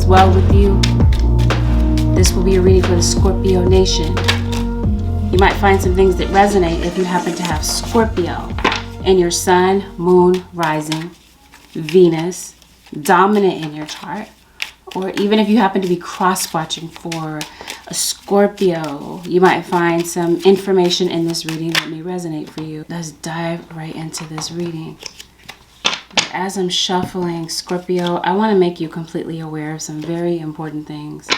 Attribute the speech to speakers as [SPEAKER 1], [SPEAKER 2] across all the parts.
[SPEAKER 1] is well with you, this will be a reading for the Scorpio Nation. You might find some things that resonate if you happen to have Scorpio in your sun, moon, rising, Venus, dominant in your chart, or even if you happen to be cross-watching for a Scorpio, you might find some information in this reading that may resonate for you. Let's dive right into this reading. As I'm shuffling, Scorpio, I want to make you completely aware of some very important things.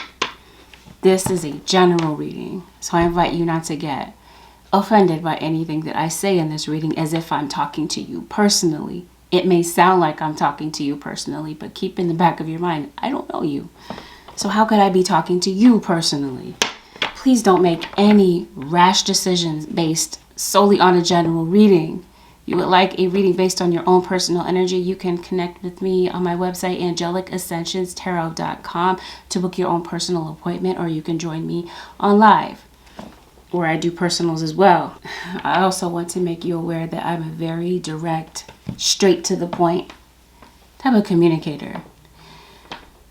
[SPEAKER 1] This is a general reading, so I invite you not to get offended by anything that I say in this reading as if I'm talking to you personally. It may sound like I'm talking to you personally, but keep in the back of your mind, I don't know you. So how could I be talking to you personally? Please don't make any rash decisions based solely on a general reading. You would like a reading based on your own personal energy, you can connect with me on my website, AngelicAscensionsTarot.com, to book your own personal appointment, or you can join me on live, where I do personals as well. I also want to make you aware that I'm a very direct, straight to the point type of communicator.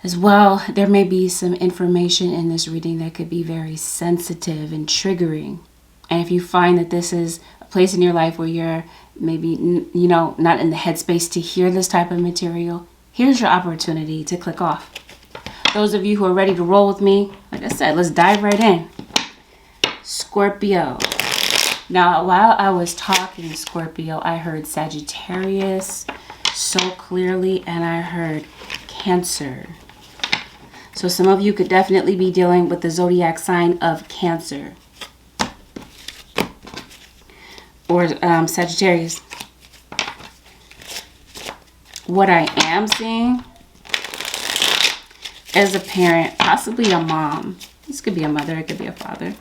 [SPEAKER 1] As well, there may be some information in this reading that could be very sensitive and triggering. And if you find that this is a place in your life where you're maybe, not in the headspace to hear this type of material, here's your opportunity to click off. Those of you who are ready to roll with me, like I said, let's dive right in. Scorpio. Now, while I was talking Scorpio, I heard Sagittarius so clearly, and I heard Cancer. So some of you could definitely be dealing with the zodiac sign of Cancer. Or Sagittarius. What I am seeing is a parent, possibly a mom. This could be a mother, it could be a father.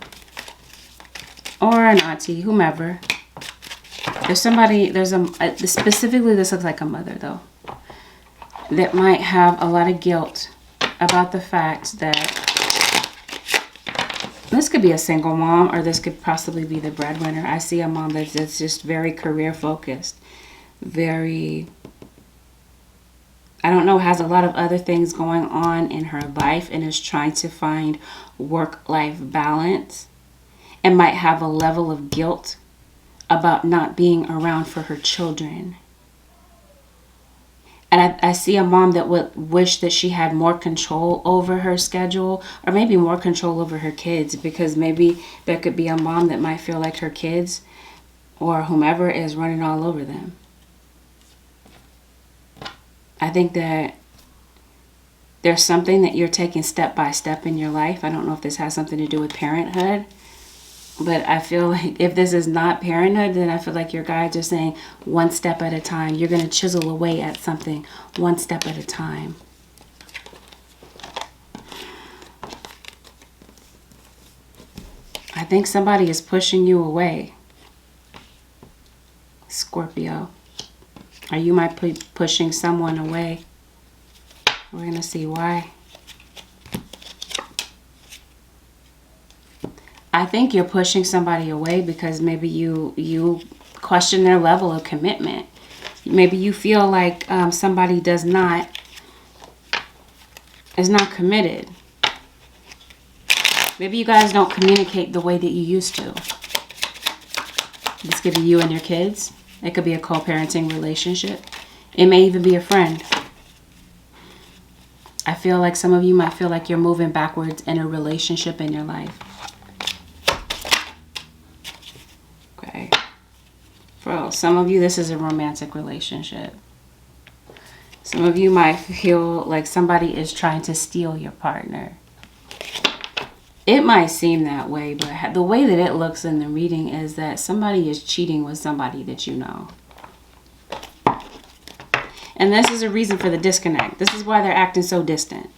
[SPEAKER 1] Or an auntie, whomever. There's somebody, specifically this looks like a mother though, that might have a lot of guilt about the fact that this could be a single mom, or this could possibly be the breadwinner. I see a mom that's just very career focused, very, I don't know, has a lot of other things going on in her life and is trying to find work-life balance, and might have a level of guilt about not being around for her children. And I see a mom that would wish that she had more control over her schedule, or maybe more control over her kids, because maybe there could be a mom that might feel like her kids or whomever is running all over them. I think that there's something that you're taking step by step in your life. I don't know if this has something to do with parenthood, but I feel like if this is not parenthood, then I feel like your guides are saying one step at a time. You're going to chisel away at something one step at a time. I think somebody is pushing you away, Scorpio. Or you might be pushing someone away. We're going to see why. I think you're pushing somebody away because maybe you question their level of commitment. Maybe you feel like somebody is not committed. Maybe you guys don't communicate the way that you used to. This could be you and your kids. It could be a co-parenting relationship. It may even be a friend. I feel like some of you might feel like you're moving backwards in a relationship in your life. For some of you, this is a romantic relationship. Some of you might feel like somebody is trying to steal your partner. It might seem that way, but the way that it looks in the reading is that somebody is cheating with somebody that you know. And this is a reason for the disconnect. This is why they're acting so distant.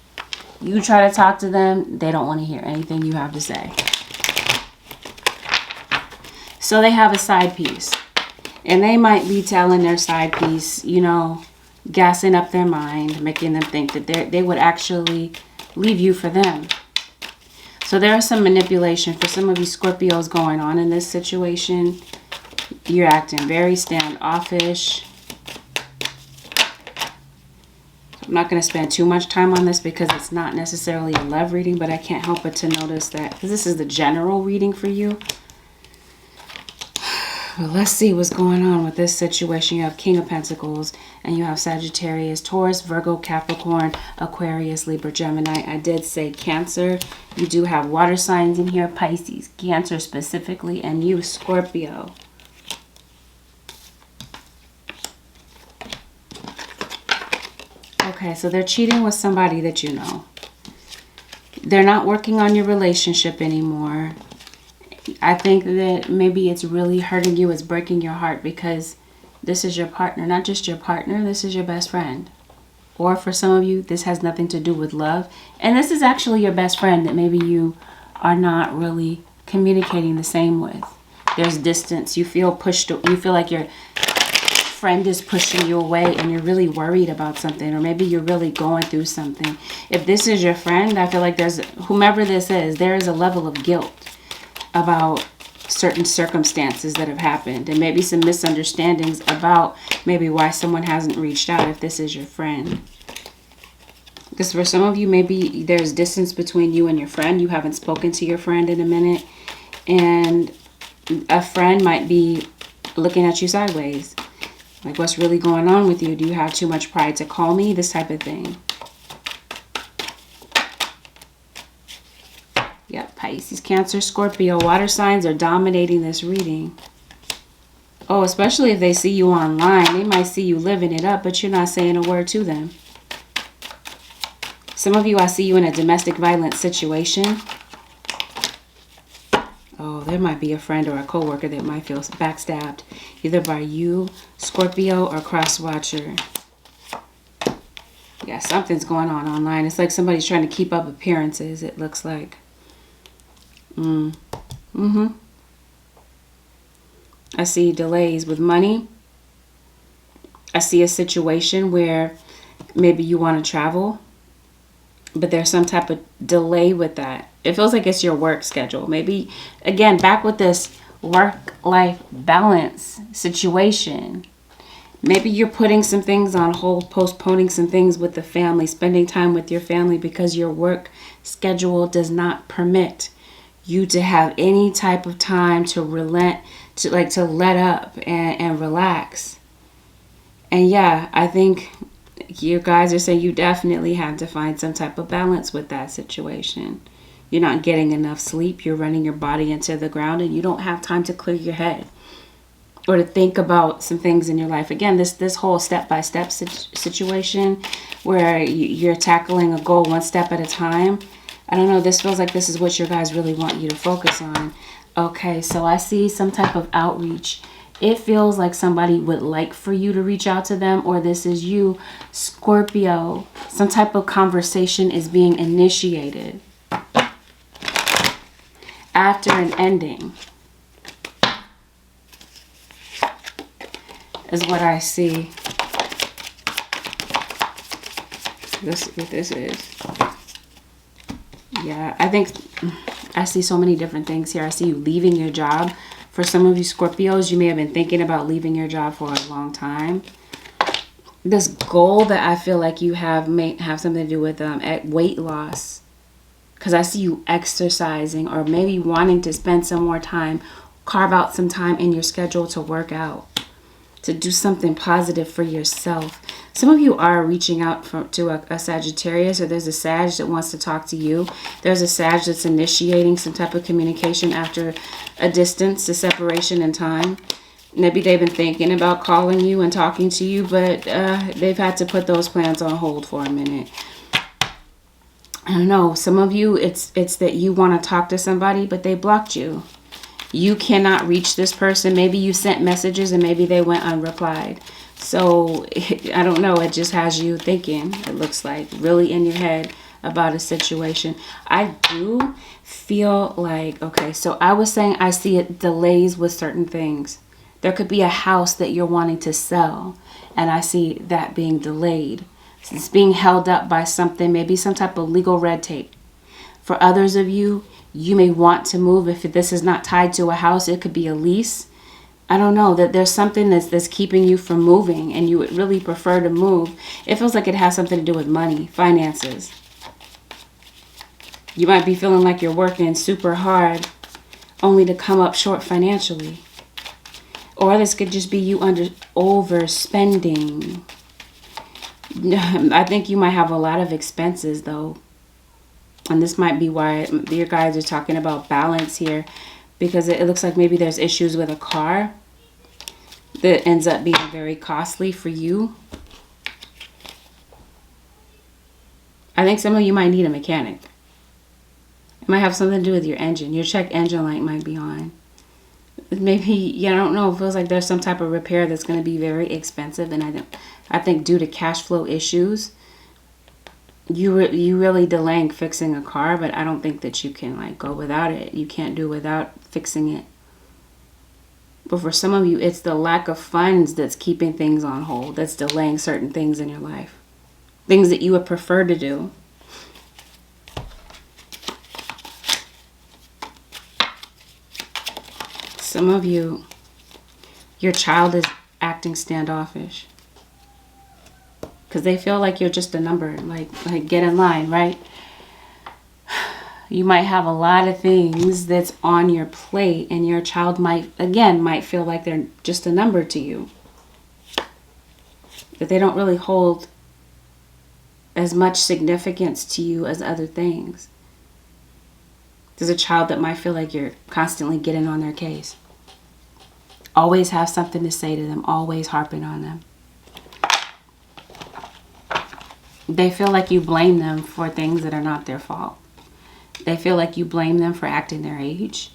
[SPEAKER 1] You try to talk to them, they don't want to hear anything you have to say. So they have a side piece. And they might be telling their side piece, gassing up their mind, making them think that they would actually leave you for them. So there is some manipulation for some of you Scorpios going on in this situation. You're acting very standoffish. I'm not going to spend too much time on this because it's not necessarily a love reading, but I can't help but to notice that, because this is the general reading for you. Well, let's see what's going on with this situation. You have King of Pentacles, and you have Sagittarius, Taurus, Virgo, Capricorn, Aquarius, Libra, Gemini. I did say Cancer. You do have water signs in here, Pisces, Cancer specifically, and you, Scorpio. Okay, so they're cheating with somebody that you know. They're not working on your relationship anymore. I think that maybe it's really hurting you. It's breaking your heart because this is your partner. Not just your partner, this is your best friend. Or for some of you, this has nothing to do with love. And this is actually your best friend that maybe you are not really communicating the same with. There's distance. You feel pushed. You feel like your friend is pushing you away and you're really worried about something, or maybe you're really going through something. If this is your friend, I feel like there's, whomever this is, there is a level of guilt about certain circumstances that have happened, and maybe some misunderstandings about maybe why someone hasn't reached out if this is your friend. Because for some of you, maybe there's distance between you and your friend. You haven't spoken to your friend in a minute, and a friend might be looking at you sideways. Like, what's really going on with you? Do you have too much pride to call me? This type of thing. Yep, Pisces, Cancer, Scorpio. Water signs are dominating this reading. Oh, especially if they see you online. They might see you living it up, but you're not saying a word to them. Some of you, I see you in a domestic violence situation. Oh, there might be a friend or a coworker that might feel backstabbed, either by you, Scorpio, or cross-watcher. Yeah, something's going on online. It's like somebody's trying to keep up appearances, it looks like. I see delays with money. I see a situation where maybe you want to travel, but there's some type of delay with that. It feels like it's your work schedule. Maybe, again, back with this work-life balance situation. Maybe you're putting some things on hold, postponing some things with the family, spending time with your family because your work schedule does not permit you to have any type of time to relent, to let up and relax. And yeah, I think you guys are saying you definitely have to find some type of balance with that situation. You're not getting enough sleep. You're running your body into the ground, and you don't have time to clear your head or to think about some things in your life. Again, this whole step-by-step situation where you're tackling a goal one step at a time. I don't know. This feels like this is what your guys really want you to focus on. Okay, so I see some type of outreach. It feels like somebody would like for you to reach out to them, or this is you, Scorpio. Some type of conversation is being initiated after an ending, is what I see. This is what this is. Yeah, I think I see so many different things here. I see you leaving your job. For some of you Scorpios, you may have been thinking about leaving your job for a long time. This goal that I feel like you have may have something to do with weight loss. Because I see you exercising, or maybe wanting to spend some more time, carve out some time in your schedule to work out, to do something positive for yourself. Some of you are reaching out to a Sagittarius, or there's a Sag that wants to talk to you. There's a Sag that's initiating some type of communication after a distance, a separation in time. Maybe they've been thinking about calling you and talking to you, but they've had to put those plans on hold for a minute. I don't know. Some of you, it's that you want to talk to somebody, but they blocked you. You cannot reach this person. Maybe you sent messages and maybe they went unreplied. So, I don't know. It just has you thinking, it looks like, really in your head about a situation. I do feel like, okay, so I was saying I see it delays with certain things. There could be a house that you're wanting to sell, and I see that being delayed. It's being held up by something, maybe some type of legal red tape. For others of you, you may want to move. If this is not tied to a house, it could be a lease. I don't know, that there's something that's keeping you from moving, and you would really prefer to move. It feels like it has something to do with money, finances. You might be feeling like you're working super hard only to come up short financially. Or this could just be you overspending. I think you might have a lot of expenses though. And this might be why your guys are talking about balance here. Because it looks like maybe there's issues with a car that ends up being very costly for you. I think some of you might need a mechanic. It might have something to do with your engine. Your check engine light might be on. Maybe, I don't know, it feels like there's some type of repair that's going to be very expensive. And I think due to cash flow issues, you really delaying fixing a car, but I don't think that you can like go without it. You can't do without fixing it. But for some of you, it's the lack of funds that's keeping things on hold, that's delaying certain things in your life. Things that you would prefer to do. Some of you, your child is acting standoffish. Because they feel like you're just a number, like get in line, right? You might have a lot of things that's on your plate, and your child might feel like they're just a number to you. That they don't really hold as much significance to you as other things. There's a child that might feel like you're constantly getting on their case. Always have something to say to them, always harping on them. They feel like you blame them for things that are not their fault. They feel like you blame them for acting their age.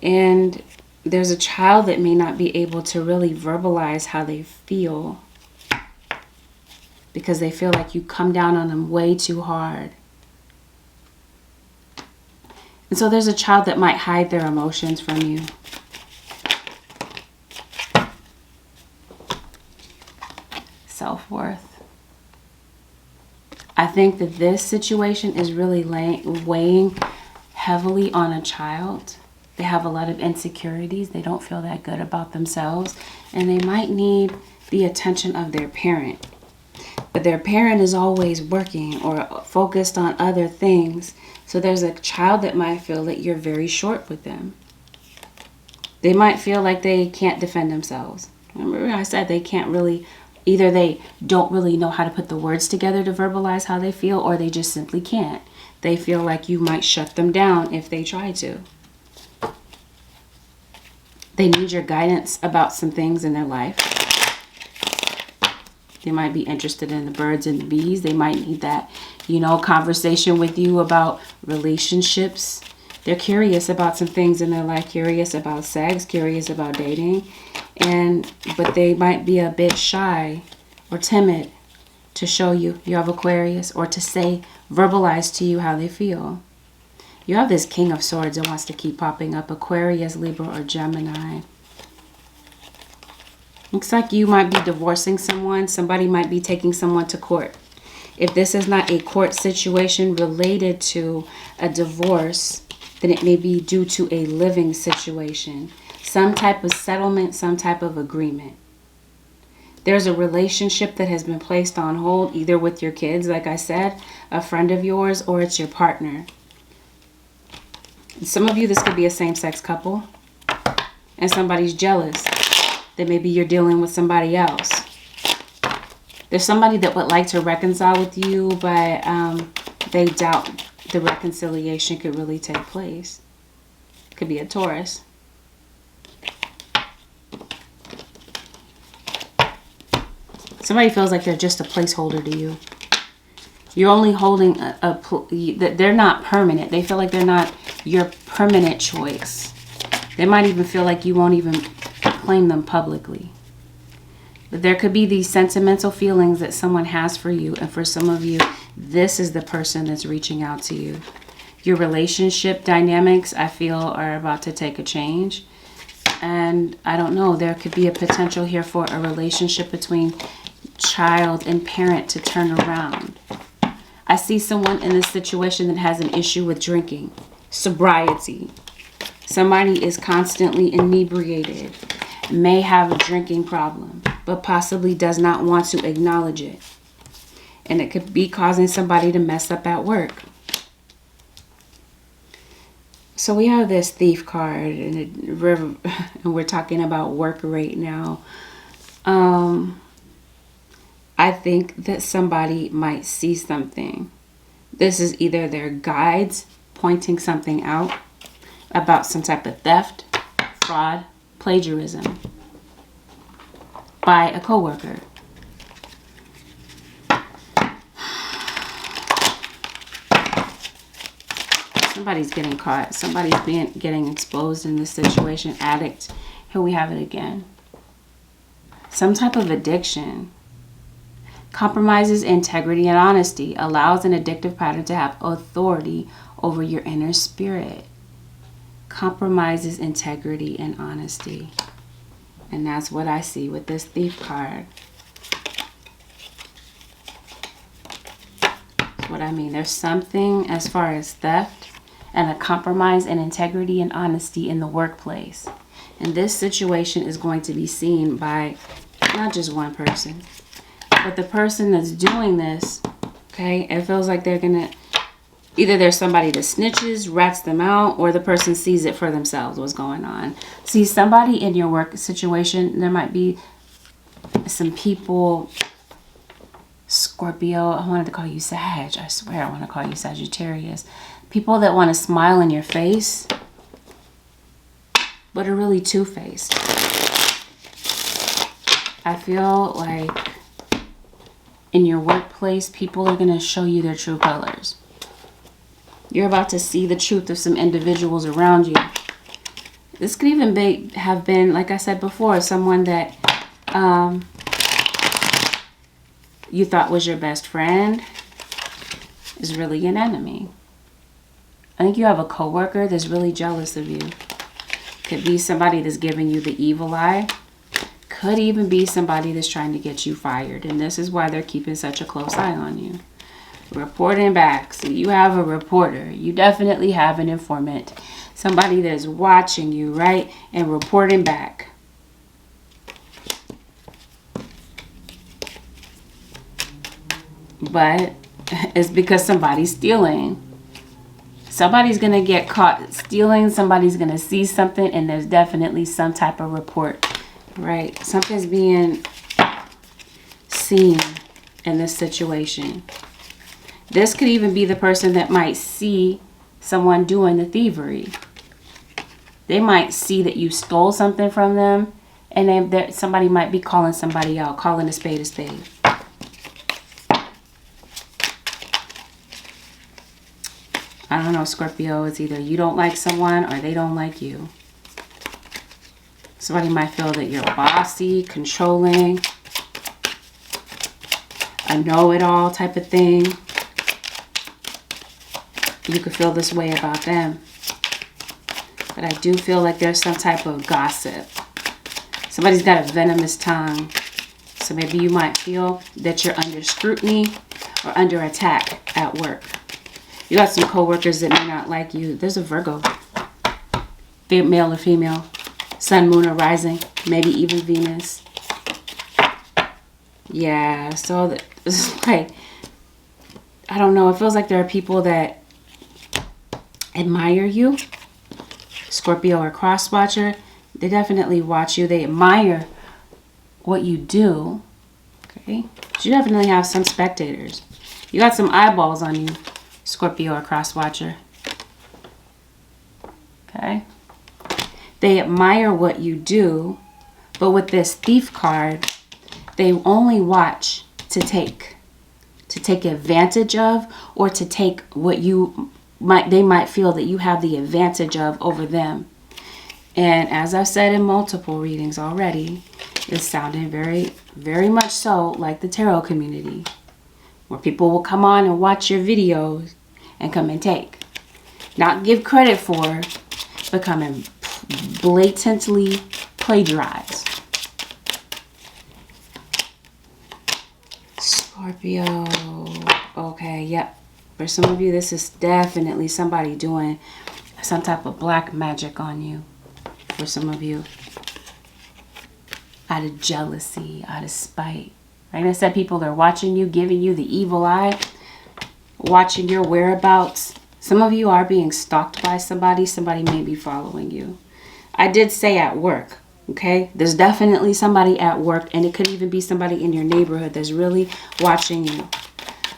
[SPEAKER 1] And there's a child that may not be able to really verbalize how they feel because they feel like you come down on them way too hard. And so there's a child that might hide their emotions from you. Self-worth. I think that this situation is really weighing heavily on a child. They have a lot of insecurities. They don't feel that good about themselves. And they might need the attention of their parent. But their parent is always working or focused on other things. So there's a child that might feel that you're very short with them. They might feel like they can't defend themselves. Remember I said they can't really... Either they don't really know how to put the words together to verbalize how they feel, or they just simply can't. They feel like you might shut them down if they try to. They need your guidance about some things in their life. They might be interested in the birds and the bees. They might need that, conversation with you about relationships. They're curious about some things in their life, curious about sex, curious about dating. But they might be a bit shy or timid to show you have Aquarius, or to verbalize to you how they feel. You have this King of Swords that wants to keep popping up, Aquarius, Libra, or Gemini. Looks like you might be divorcing someone. Somebody might be taking someone to court. If this is not a court situation related to a divorce, then it may be due to a living situation. Some type of settlement, some type of agreement. There's a relationship that has been placed on hold, either with your kids, like I said, a friend of yours, or it's your partner. Some of you, this could be a same-sex couple, and somebody's jealous that maybe you're dealing with somebody else. There's somebody that would like to reconcile with you, but they doubt the reconciliation could really take place. Could be a Taurus. Somebody feels like they're just a placeholder to you. You're only holding they're not permanent. They feel like they're not your permanent choice. They might even feel like you won't even claim them publicly. But there could be these sentimental feelings that someone has for you. And for some of you, this is the person that's reaching out to you. Your relationship dynamics, I feel, are about to take a change. And I don't know, there could be a potential here for a relationship between child and parent to turn around. I see someone in this situation that has an issue with drinking, sobriety. Somebody is constantly inebriated. may have a drinking problem, but possibly does not want to acknowledge it. And it could be causing somebody to mess up at work. So we have this thief card, and we're talking about work right now. I think that somebody might see something. This is either their guides pointing something out about some type of theft, fraud, plagiarism by a coworker. Somebody's getting caught. Somebody's getting exposed in this situation. Addict. Here we have it again. Some type of addiction. Compromises integrity and honesty. Allows an addictive pattern to have authority over your inner spirit. Compromises integrity and honesty. And that's what I see with this thief card. That's what I mean. There's something as far as theft and a compromise in integrity and honesty in the workplace. And this situation is going to be seen by not just one person, but the person that's doing this, okay? It feels like they're gonna, either there's somebody that snitches, rats them out, or the person sees it for themselves, what's going on. See, somebody in your work situation, there might be some people, Scorpio, I wanted to call you Sag, I swear I want to call you Sagittarius. People that want to smile in your face, but are really two-faced. I feel like in your workplace, people are going to show you their true colors. You're about to see the truth of some individuals around you. This could even have been, like I said before, someone that you thought was your best friend is really an enemy. I think you have a coworker that's really jealous of you. Could be somebody that's giving you the evil eye. Could even be somebody that's trying to get you fired. And this is why they're keeping such a close eye on you. Reporting back. So you have a reporter. You definitely have an informant. Somebody that's watching you, right? And reporting back. But it's because somebody's stealing. Somebody's going to get caught stealing. Somebody's going to see something. And there's definitely some type of report. Right? Something's being seen in this situation. This could even be the person that might see someone doing the thievery. They might see that you stole something from them. And then somebody might be calling somebody out. Calling a spade a spade. I don't know, Scorpio. It's either you don't like someone or they don't like you. Somebody might feel that you're bossy, controlling, a know-it-all type of thing. You could feel this way about them. But I do feel like there's some type of gossip. Somebody's got a venomous tongue. So maybe you might feel that you're under scrutiny or under attack at work. You got some coworkers that may not like you. There's a Virgo. Male or female. Sun, moon, or rising. Maybe even Venus. Yeah, so this is like, I don't know. It feels like there are people that admire you. Scorpio or cross watcher. They definitely watch you. They admire what you do. Okay. But you definitely have some spectators. You got some eyeballs on you. Scorpio or cross watcher. Okay. They admire what you do, but with this thief card, they only watch to take advantage of, or to take what they might feel that you have the advantage of over them. And as I've said in multiple readings already, it's sounding very, very much so like the tarot community, where people will come on and watch your videos and come and take. Not give credit for, but come and blatantly plagiarize. Scorpio. Okay, yep. For some of you, this is definitely somebody doing some type of black magic on you. For some of you. out of jealousy, out of spite. Like I said, people are watching you, giving you the evil eye, watching your whereabouts. Some of you are being stalked by somebody. Somebody may be following you. I did say at work, okay? There's definitely somebody at work, and it could even be somebody in your neighborhood that's really watching you.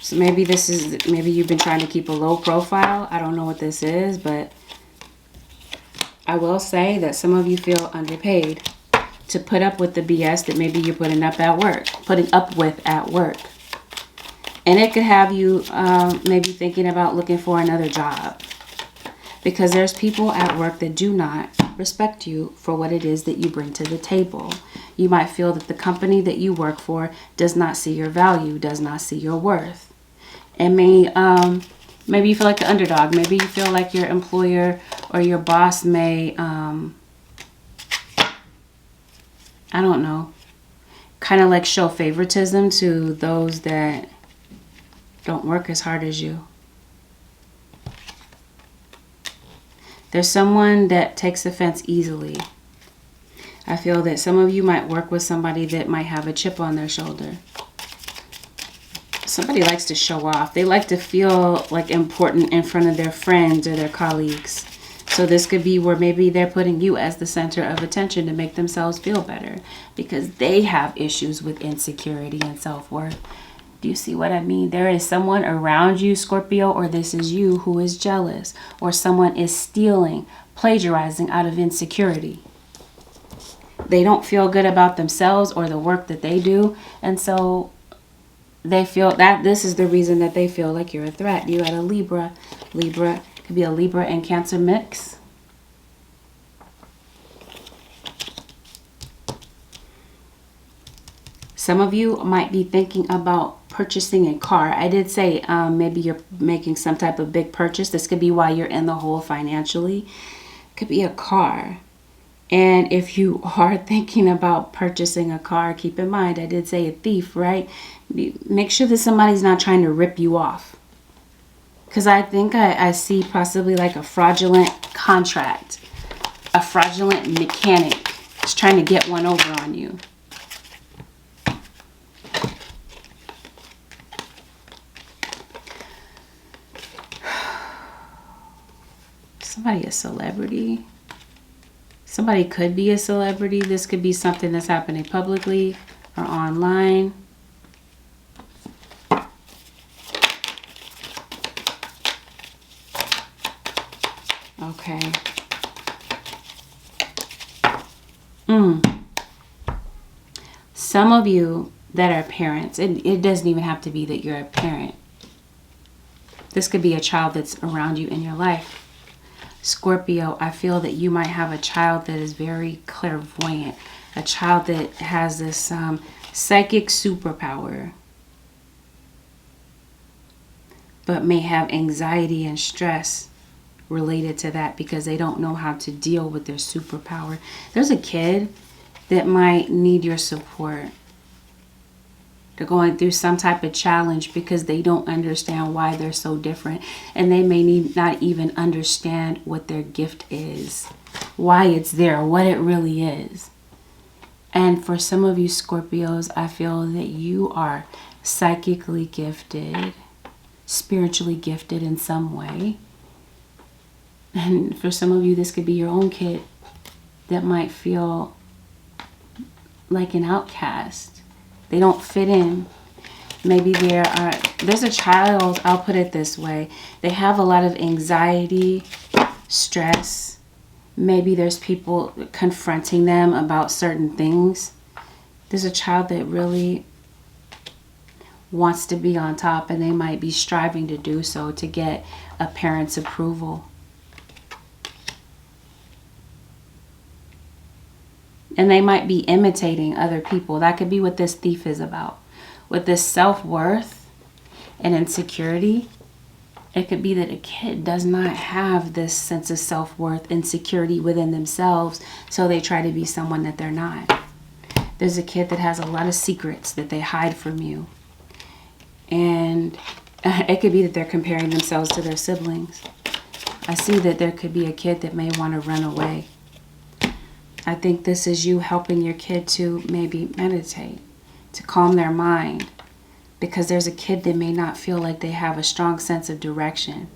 [SPEAKER 1] So maybe you've been trying to keep a low profile. I don't know what this is, but I will say that some of you feel underpaid to put up with the BS that maybe you're putting up with at work. And it could have you maybe thinking about looking for another job, because there's people at work that do not respect you for what it is that you bring to the table. You might feel that the company that you work for does not see your value, does not see your worth. And maybe you feel like the underdog. Maybe you feel like your employer or your boss may I don't know, kind of like show favoritism to those that don't work as hard as you. There's someone that takes offense easily. I feel that some of you might work with somebody that might have a chip on their shoulder. Somebody likes to show off. They like to feel like important in front of their friends or their colleagues. So this could be where maybe they're putting you as the center of attention to make themselves feel better, because they have issues with insecurity and self-worth. Do you see what I mean? There is someone around you, Scorpio, or this is you, who is jealous, or someone is stealing, plagiarizing out of insecurity. They don't feel good about themselves or the work that they do, and so they feel that this is the reason that they feel like you're a threat. You got a Libra. Libra could be a Libra and Cancer mix. Some of you might be thinking about purchasing a car. I did say maybe you're making some type of big purchase. This could be why you're in the hole financially. It could be a car. And if you are thinking about purchasing a car, keep in mind, I did say a thief, right? Make sure that somebody's not trying to rip you off. Because I think I see possibly like a fraudulent contract. A fraudulent mechanic is trying to get one over on you. Somebody a celebrity. Somebody could be a celebrity. This could be something that's happening publicly or online. Okay. Some of you that are parents, it doesn't even have to be that you're a parent. This could be a child that's around you in your life. Scorpio, I feel that you might have a child that is very clairvoyant. A child that has this psychic superpower, but may have anxiety and stress related to that because they don't know how to deal with their superpower. There's a kid that might need your support. They're going through some type of challenge because they don't understand why they're so different. And they may not even understand what their gift is, why it's there, what it really is. And for some of you Scorpios, I feel that you are psychically gifted, spiritually gifted in some way. And for some of you, this could be your own kid that might feel like an outcast. They don't fit in. Maybe there's a child, I'll put it this way. They have a lot of anxiety, stress. Maybe there's people confronting them about certain things. There's a child that really wants to be on top, and they might be striving to do so to get a parent's approval. And they might be imitating other people. That could be what this thief is about. With this self-worth and insecurity, it could be that a kid does not have this sense of self-worth and security within themselves, so they try to be someone that they're not. There's a kid that has a lot of secrets that they hide from you. And it could be that they're comparing themselves to their siblings. I see that there could be a kid that may want to run away. I think this is you helping your kid to maybe meditate, to calm their mind, because there's a kid that may not feel like they have a strong sense of direction.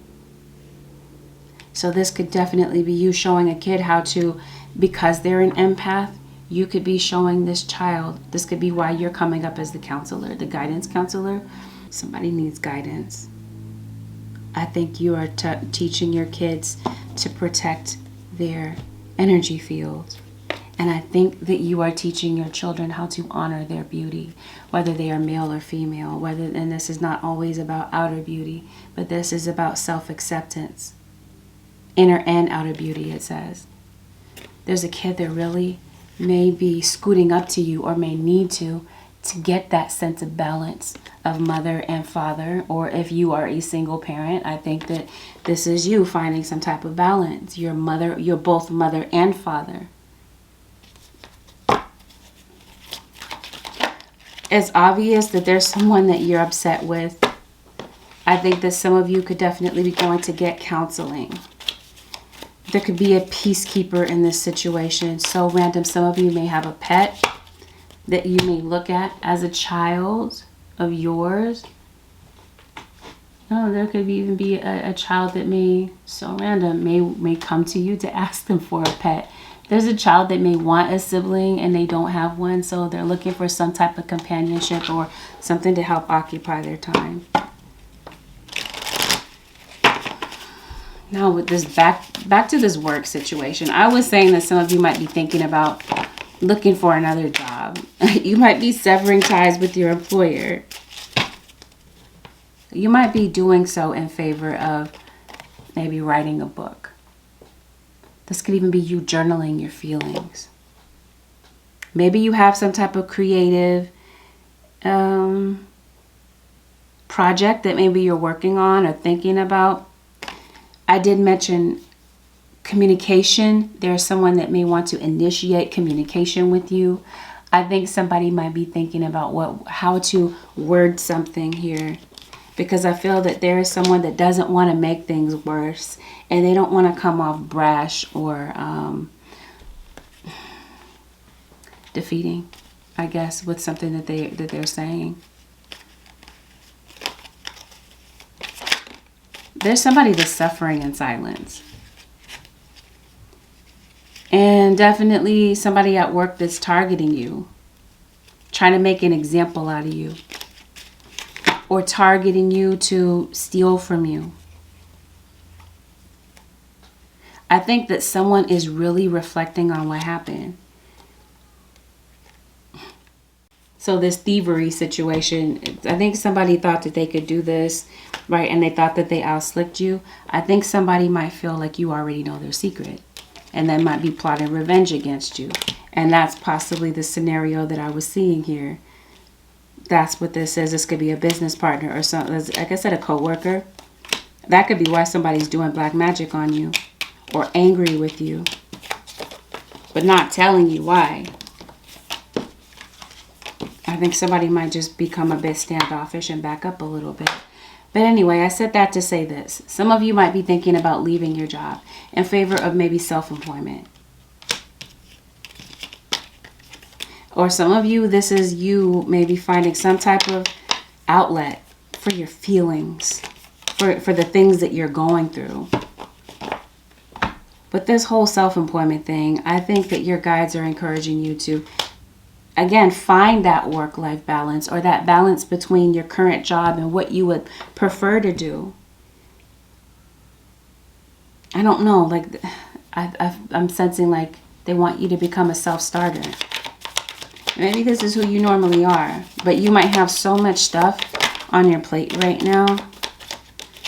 [SPEAKER 1] So this could definitely be you showing a kid how to, because they're an empath, you could be showing this child, this could be why you're coming up as the counselor, the guidance counselor. Somebody needs guidance. I think you are teaching your kids to protect their energy field. And I think that you are teaching your children how to honor their beauty, whether they are male or female, and this is not always about outer beauty, but this is about self-acceptance. Inner and outer beauty, it says. There's a kid that really may be scooting up to you or may need to get that sense of balance of mother and father. Or if you are a single parent, I think that this is you finding some type of balance. You're both mother and father. It's obvious that there's someone that you're upset with. I think that some of you could definitely be going to get counseling. There could be a peacekeeper in this situation. So random. Some of you may have a pet that you may look at as a child of yours. No, there could even be a child that may, so random, may come to you to ask them for a pet. There's a child that may want a sibling and they don't have one, so they're looking for some type of companionship or something to help occupy their time. Now with this back to this work situation, I was saying that some of you might be thinking about looking for another job. You might be severing ties with your employer. You might be doing so in favor of maybe writing a book. This could even be you journaling your feelings. Maybe you have some type of creative project that maybe you're working on or thinking about. I did mention communication. There's someone that may want to initiate communication with you. I think somebody might be thinking about how to word something here, because I feel that there is someone that doesn't want to make things worse, and they don't want to come off brash or defeating, I guess, with something that they're saying. There's somebody that's suffering in silence. And definitely somebody at work that's targeting you, trying to make an example out of you, or targeting you to steal from you. I think that someone is really reflecting on what happened. So this thievery situation, I think somebody thought that they could do this, right? And they thought that they outslicked you. I think somebody might feel like you already know their secret, and they might be plotting revenge against you. And that's possibly the scenario that I was seeing here. That's what this is. This could be a business partner or something. Like I said, a coworker. That could be why somebody's doing black magic on you or angry with you, but not telling you why. I think somebody might just become a bit standoffish and back up a little bit. But anyway, I said that to say this. Some of you might be thinking about leaving your job in favor of maybe self-employment. Or some of you, this is you maybe finding some type of outlet for your feelings, for the things that you're going through. But this whole self-employment thing, I think that your guides are encouraging you to, again, find that work-life balance, or that balance between your current job and what you would prefer to do. I don't know, like I'm sensing like they want you to become a self-starter. Maybe this is who you normally are, but you might have so much stuff on your plate right now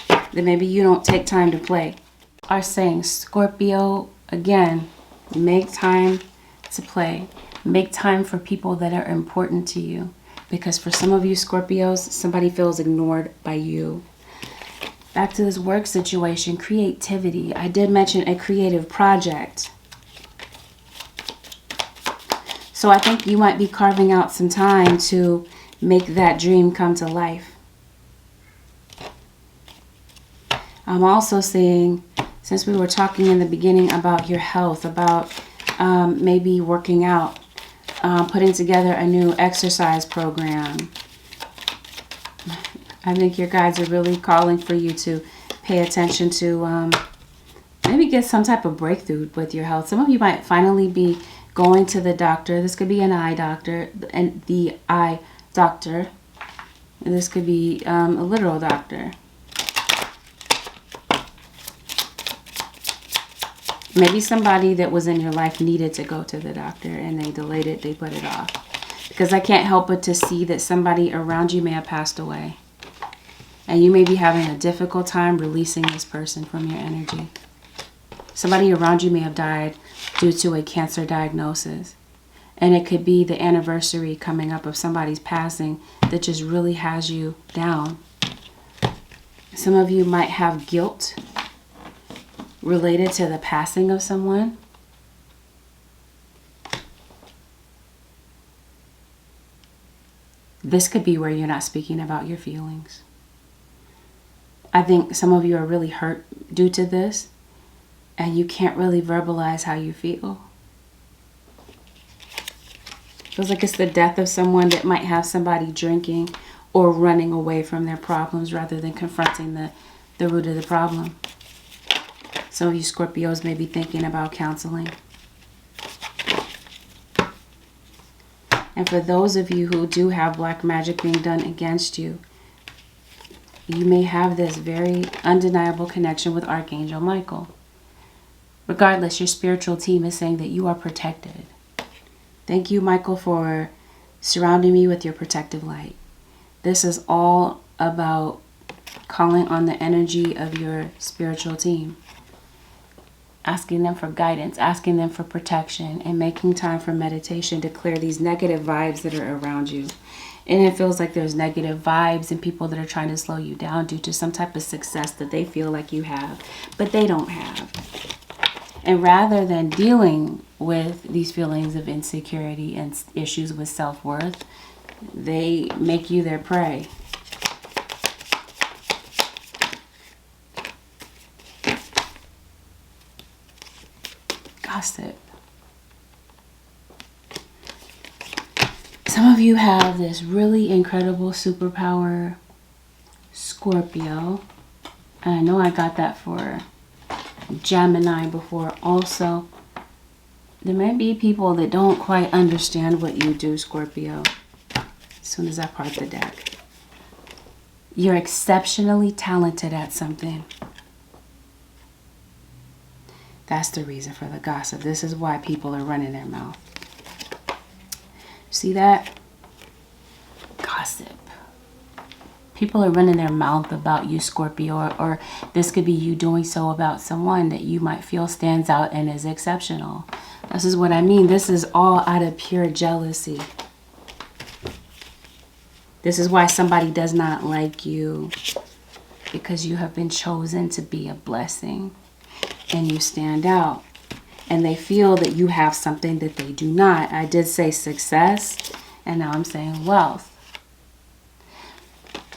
[SPEAKER 1] that maybe you don't take time to play. Are saying, Scorpio, again, make time to play. Make time for people that are important to you. Because for some of you Scorpios, somebody feels ignored by you. Back to this work situation, creativity. I did mention a creative project. So I think you might be carving out some time to make that dream come to life. I'm also seeing, since we were talking in the beginning about your health, about maybe working out, putting together a new exercise program. I think your guides are really calling for you to pay attention to maybe get some type of breakthrough with your health. Some of you might finally be going to the doctor. This could be an eye doctor, and the eye doctor. And this could be a literal doctor. Maybe somebody that was in your life needed to go to the doctor and they delayed it, they put it off. Because I can't help but to see that somebody around you may have passed away. And you may be having a difficult time releasing this person from your energy. Somebody around you may have died due to a cancer diagnosis. And it could be the anniversary coming up of somebody's passing that just really has you down. Some of you might have guilt related to the passing of someone. This could be where you're not speaking about your feelings. I think some of you are really hurt due to this, and you can't really verbalize how you feel. Feels like it's the death of someone that might have somebody drinking or running away from their problems rather than confronting the root of the problem. Some of you Scorpios may be thinking about counseling. And for those of you who do have black magic being done against you, you may have this very undeniable connection with Archangel Michael. Regardless, your spiritual team is saying that you are protected. Thank you, Michael, for surrounding me with your protective light. This is all about calling on the energy of your spiritual team. Asking them for guidance, asking them for protection, and making time for meditation to clear these negative vibes that are around you. And it feels like there's negative vibes and people that are trying to slow you down due to some type of success that they feel like you have, but they don't have. And rather than dealing with these feelings of insecurity and issues with self-worth, they make you their prey. Gossip. Some of you have this really incredible superpower, Scorpio. And I know I got that for Gemini before also. There may be people that don't quite understand what you do, Scorpio. As soon as I part the deck. You're exceptionally talented at something. That's the reason for the gossip. This is why people are running their mouth. See that? Gossip. People are running their mouth about you, Scorpio, or this could be you doing so about someone that you might feel stands out and is exceptional. This is what I mean. This is all out of pure jealousy. This is why somebody does not like you, because you have been chosen to be a blessing. And you stand out, and they feel that you have something that they do not. I did say success, and now I'm saying wealth.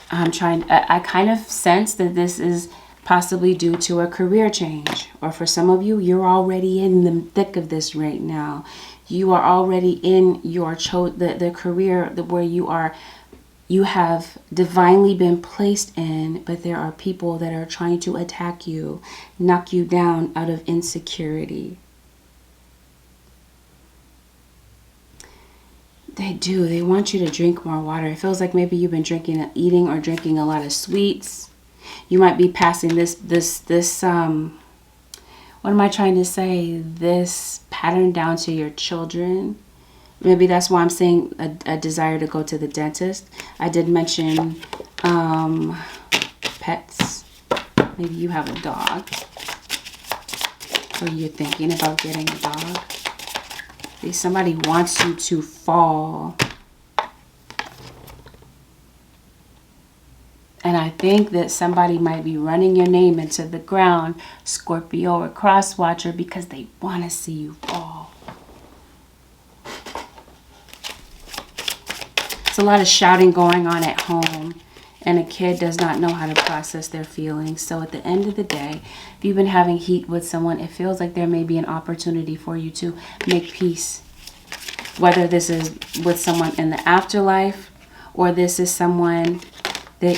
[SPEAKER 1] I kind of sense that this is possibly due to a career change, or for some of you, you're already in the thick of this right now. You are already in your the career where you have divinely been placed in, but there are people that are trying to attack you, knock you down out of insecurity. They do. They want you to drink more water. It feels like maybe you've been eating or drinking a lot of sweets. You might be passing this what am I trying to say? This pattern down to your children. Maybe that's why I'm saying a desire to go to the dentist. I did mention pets. Maybe you have a dog. Or you're thinking about getting a dog. Maybe somebody wants you to fall. And I think that somebody might be running your name into the ground, Scorpio or Cross Watcher, because they want to see you fall. It's a lot of shouting going on at home. And a kid does not know how to process their feelings. So at the end of the day, if you've been having heat with someone, it feels like there may be an opportunity for you to make peace. Whether this is with someone in the afterlife, or this is someone that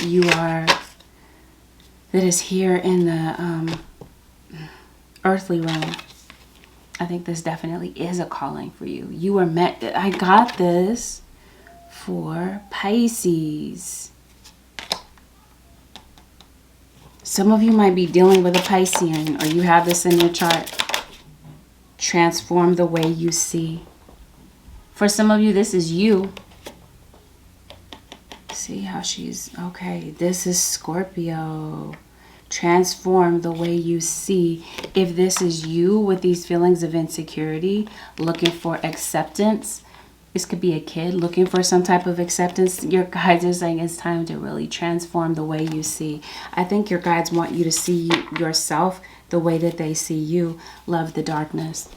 [SPEAKER 1] that is here in the earthly realm. I think this definitely is a calling for you. You were meant, I got this for Pisces. Some of you might be dealing with a Piscean, or you have this in your chart. Transform the way you see. For some of you, this is you. See how she's, okay, this is Scorpio. Transform the way you see. If this is you with these feelings of insecurity, looking for acceptance, this could be a kid looking for some type of acceptance. Your guides are saying it's time to really transform the way you see. I think your guides want you to see yourself the way that they see you. Love the darkness.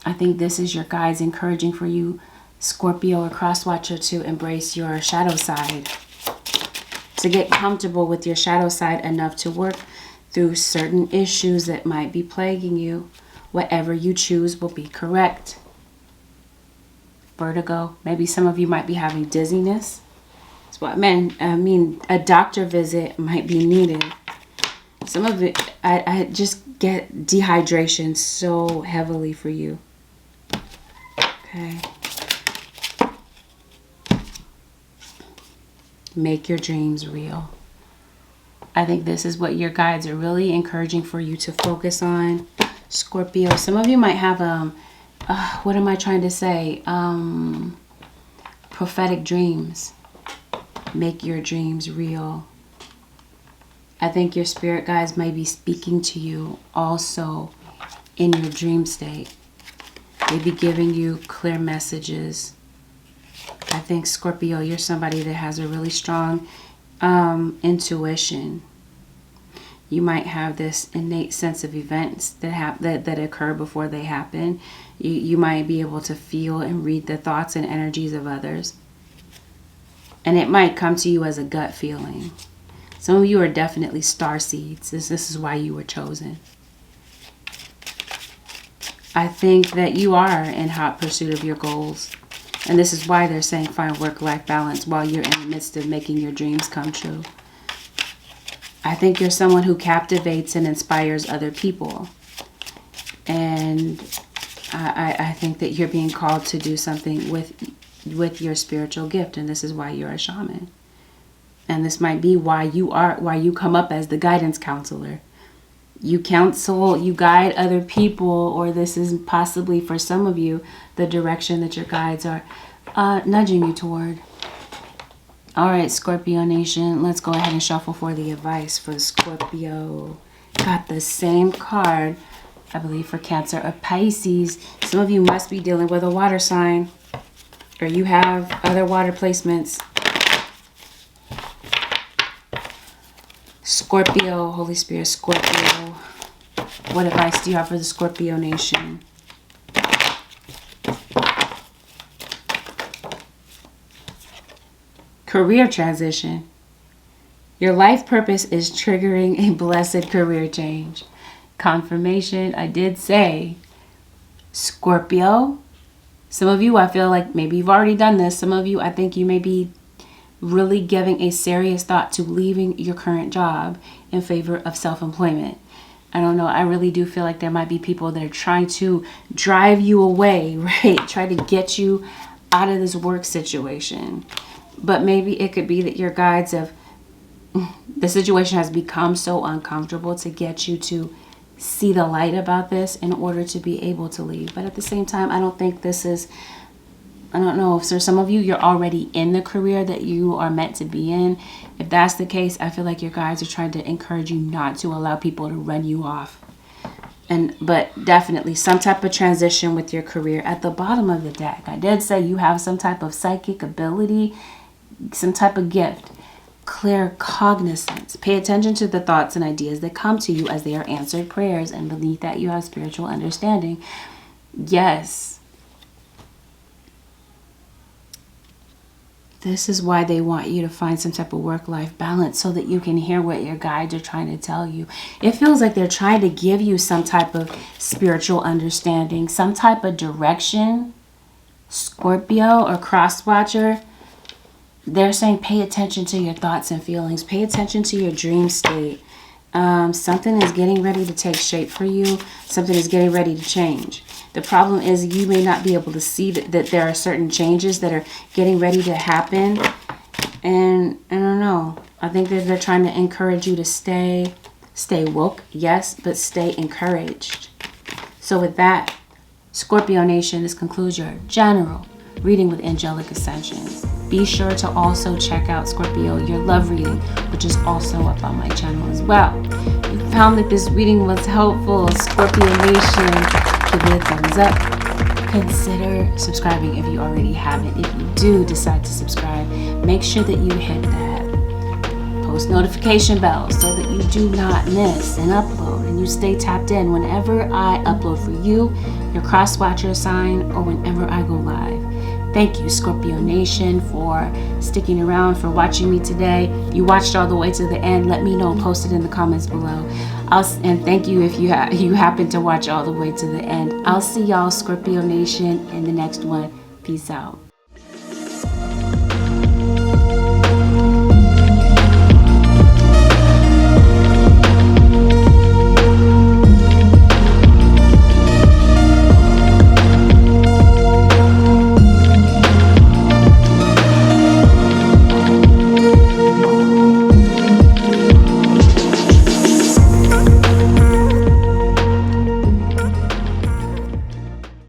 [SPEAKER 1] I think this is your guides encouraging for you, Scorpio or cross watcher, to embrace your shadow side. To get comfortable with your shadow side enough to work through certain issues that might be plaguing you. Whatever you choose will be correct. Vertigo. Maybe some of you might be having dizziness. That's what I mean, a doctor visit might be needed. Some of it, I just get dehydration so heavily for you. Okay. Make your dreams real. I think this is what your guides are really encouraging for you to focus on. Scorpio. Some of you might have what am I trying to say? Prophetic dreams. Make your dreams real. I think your spirit guides may be speaking to you also in your dream state. Maybe giving you clear messages. I think, Scorpio, you're somebody that has a really strong intuition. You might have this innate sense of events that occur before they happen. You might be able to feel and read the thoughts and energies of others. And it might come to you as a gut feeling. Some of you are definitely starseeds. This is why you were chosen. I think that you are in hot pursuit of your goals. And this is why they're saying find work-life balance while you're in the midst of making your dreams come true. I think you're someone who captivates and inspires other people. And I think that you're being called to do something with your spiritual gift. And this is why you're a shaman. And this might be why you come up as the guidance counselor. You counsel, you guide other people, or this is possibly for some of you the direction that your guides are nudging you toward. All right, Scorpio Nation, let's go ahead and shuffle for the advice for Scorpio. Got the same card, I believe, for Cancer or Pisces. Some of you must be dealing with a water sign, or you have other water placements. Scorpio, Holy Spirit, Scorpio. What advice do you have for the Scorpio Nation? Career transition. Your life purpose is triggering a blessed career change. Confirmation, I did say. Scorpio. Some of you, I feel like maybe you've already done this. Some of you, I think you may be really giving a serious thought to leaving your current job in favor of self-employment. I don't know. I really do feel like there might be people that are trying to drive you away, right? Try to get you out of this work situation. But maybe it could be that your guides the situation has become so uncomfortable to get you to see the light about this in order to be able to leave. But at the same time, I don't think this is, I don't know, if there's some of you, you're already in the career that you are meant to be in. If that's the case, I feel like your guides are trying to encourage you not to allow people to run you off. But definitely some type of transition with your career. At the bottom of the deck, I did say you have some type of psychic ability, some type of gift. Clear cognizance. Pay attention to the thoughts and ideas that come to you as they are answered prayers, and beneath that you have spiritual understanding. Yes. This is why they want you to find some type of work-life balance, so that you can hear what your guides are trying to tell you. It feels like they're trying to give you some type of spiritual understanding, some type of direction. Scorpio or cross-watcher, they're saying pay attention to your thoughts and feelings. Pay attention to your dream state. Something is getting ready to take shape for you. Something is getting ready to change. The problem is you may not be able to see that there are certain changes that are getting ready to happen. And I don't know. I think that they're trying to encourage you to stay woke, yes, but stay encouraged. So with that, Scorpio Nation, this concludes your general reading with Angelic Ascensions. Be sure to also check out Scorpio, your love reading, which is also up on my channel as well. If you found that this reading was helpful, Scorpio Nation, give it a thumbs up. Consider subscribing if you already haven't. If you do decide to subscribe, make sure that you hit that post notification bell so that you do not miss an upload and you stay tapped in whenever I upload for you, your cross-watcher sign, or whenever I go live. Thank you, Scorpio Nation, for sticking around, for watching me today. You watched all the way to the end. Let me know. Post it in the comments below. And thank you if you happen to watch all the way to the end. I'll see y'all, Scorpio Nation, in the next one. Peace out.